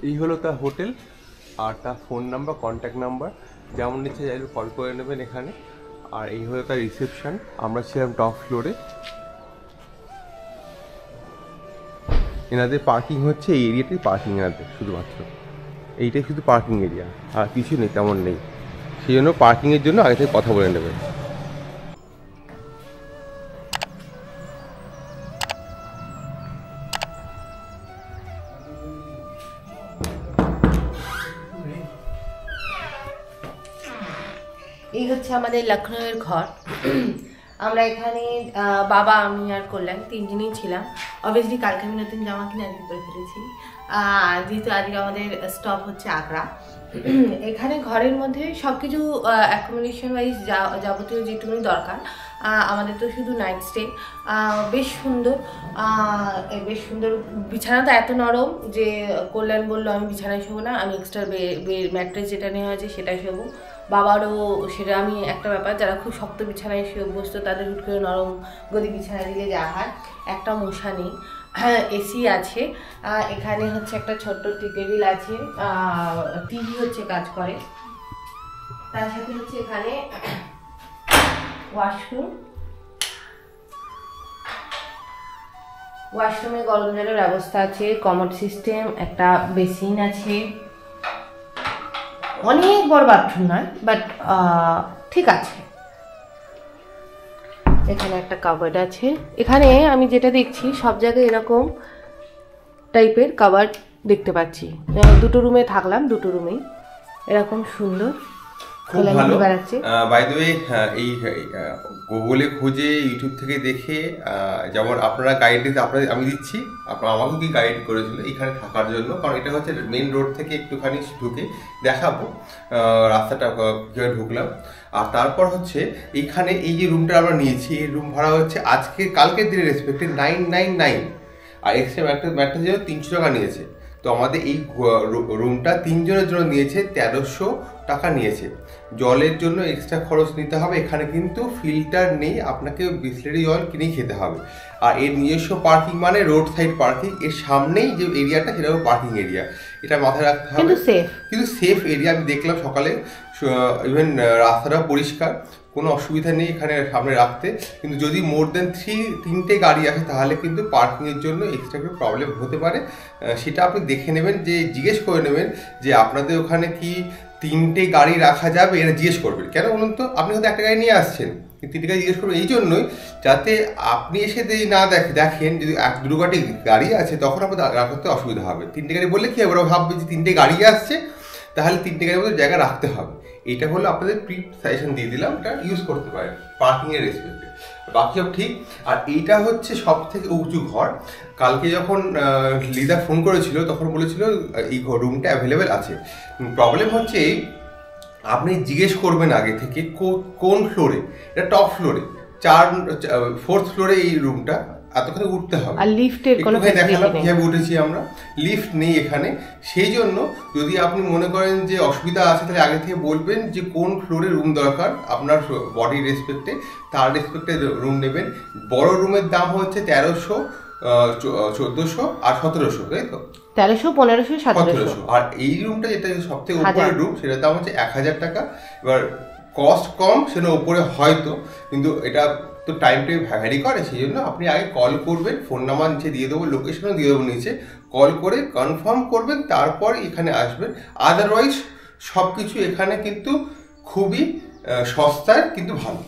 এই হলো তার হোটেল আর তার ফোন নাম্বার, কন্ট্যাক্ট নাম্বার, যেমন ইচ্ছে চাইলে কল করে নেবেন এখানে। আর এই হলো তার রিসেপশন। আমরা ছিলাম টপ ফ্লোরে। এনাদের পার্কিং হচ্ছে এই এরিয়াতেই পার্কিং, এনাদের শুধুমাত্র এইটাই শুধু পার্কিং এরিয়া, আর কিছু নেই, তেমন নেই। সেই জন্য পার্কিংয়ের জন্য আগে থেকে কথা বলে নেবেন। এই হচ্ছে আমাদের লখনউয়ের ঘর। আমরা এখানে বাবা, আমি আর কল্যাণ তিনজনেই ছিলাম। অবভিয়াসলি কালকে আমি নতুন জামা কিনে আজকে পরে ফেলেছি, যেহেতু আজকে আমাদের স্টপ হচ্ছে আগ্রা। এখানে ঘরের মধ্যে সব কিছু অ্যাকোমোডেশন ওয়াইজ যাবতীয় যেটুকুনি দরকার। আমাদের তো শুধু নাইট স্টে। বেশ সুন্দর, বেশ সুন্দর। বিছানাটা এত নরম যে কল্যাণ বললো আমি বিছানায় শোবো না, আমি এক্সট্রা ম্যাট্রেস যেটা নেওয়া হয়েছে সেটাই শোবো। বাবারও সেটা আমি একটা ব্যাপার, যারা খুব শক্ত বিছানায় শুয়ে অভ্যস্ত তাদের হুট করে নরম গদি বিছানা দিলে যা হয়। একটা মশা নেই, এসি আছে। এখানে হচ্ছে একটা ছোট্ট টেবিল আছে, টিভি হচ্ছে কাজ করে। তার সাথে হচ্ছে এখানে ওয়াশরুমে গরম জলের ব্যবস্থা আছে, কমোড সিস্টেম, একটা বেসিন আছে। অনেক বড় বাথরুম নয়, বাট ঠিক আছে। এখানে একটা কাবার্ড আছে। এখানে আমি যেটা দেখছি সব জায়গায় এরকম টাইপের কাবার্ড দেখতে পাচ্ছি। দুটো রুমে থাকলাম, দুটো রুমেই এরকম সুন্দর। খুব ভালো। বাই দ্য ওয়ে, এই গুগলে খুঁজে, ইউটিউব থেকে দেখে, যেমন আপনারা গাইড দিতে আমি দিচ্ছি, আপনারা আমাকে কি গাইড করেছিল এখানে থাকার জন্য, কারণ এটা হচ্ছে মেন রোড থেকে একটুখানি ঢুকে দেখাবো রাস্তাটা কীভাবে ঢুকলাম। আর তারপর হচ্ছে এখানে এই যে রুমটা আমরা নিয়েছি, এই রুম ভাড়া হচ্ছে কালকের দিনের রেসপেক্টে 999, আর এক্সট্রা ম্যাট্রেসের জন্য 300 টাকা নিয়েছে। তো আমাদের এই রুমটা তিনজনের জন্য নিয়েছে 1300 টাকা নিয়েছে। জলের জন্য এক্সট্রা খরচ নিতে হবে। এখানে কিন্তু ফিল্টার নেই, আপনাকে বিসলেরি জল কিনেই খেতে হবে। আর এর নিজস্ব পার্কিং মানে রোড সাইড পার্কিং, এর সামনেই যে এরিয়াটা সেটা হলো পার্কিং এরিয়া, এটা মাথায় রাখতে হবে। কিন্তু সেফ এরিয়া। আমি দেখলাম সকালে, ইভেন রাস্তাটা পরিষ্কার, কোনো অসুবিধা নেই এখানে সামনে রাখতে। কিন্তু যদি মোর দেন তিনটে গাড়ি আসে তাহলে কিন্তু পার্কিংয়ের জন্য এক্সট্রা করে প্রবলেম হতে পারে। সেটা আপনি দেখে নেবেন, যে জিজ্ঞেস করে নেবেন যে আপনাদের ওখানে কি 3টে গাড়ি রাখা যাবে, এটা জিজ্ঞেস করবেন। কেন বলুন তো, আপনি হয়তো একটা গাড়ি নিয়ে আসছেন, 3টে গাড়ি জিজ্ঞেস করবেন এই জন্যই, যাতে আপনি এসে যদি না দেখেন যদি 1-2 গাড়ি আছে তখন আপনার রাখতে অসুবিধা হবে। 3টে গাড়ি বললে কি হবে, ওরা ভাববে যে 3টে গাড়ি আসছে, তাহলে 3টে গাড়ির মধ্যে জায়গা রাখতে হবে। এটা হলো আপনাদের সাজেশন দিয়ে দিলাম, এটা ইউজ করতে পারেন পার্কিংয়ের রেসপেক্টে। বাকি সব ঠিক। আর এইটা হচ্ছে সব থেকে উঁচু ঘর। কালকে যখন লিদা ফোন করেছিল তখন বলেছিল এই রুমটা অ্যাভেলেবেল আছে। প্রবলেম হচ্ছে আপনি জিজ্ঞেস করবেন আগে থেকে কোন ফ্লোরে, এটা টপ ফ্লোরে, 4th ফ্লোরে এই রুমটা, এতখানি উঠতে হবে। আর লিফটের কোনো দেখালাম কিভাবে উঠেছি আমরা, লিফট নেই এখানে। সেই জন্য যদি আপনি মনে করেন যে অসুবিধা আছে তাহলে আগে থেকে বলবেন যে কোন ফ্লোরে রুম দরকার আপনার বডি রেসপেক্টে, তার রেসপেক্টে রুম নেবেন। বড় রুমের দাম হচ্ছে 1300, 1400 আর 1700, তাই তো? 1300, 1500, 1700। আর এই রুমটা যেটা সব থেকে উপরের রুম, সেটার দাম হচ্ছে 1000 টাকা। এবার কস্ট কম, সেটা উপরে হয়তো, কিন্তু এটা তো টাইম ভ্যারি করে। সেই জন্য আপনি আগে কল করবেন, ফোন নাম্বার নিচে দিয়ে দেবো, লোকেশনও দিয়ে দেবো নিচে, কল করে কনফার্ম করবেন, তারপর এখানে আসবেন। আদারওয়াইজ সব কিছু এখানে কিন্তু খুবই সস্তায় কিন্তু ভালো।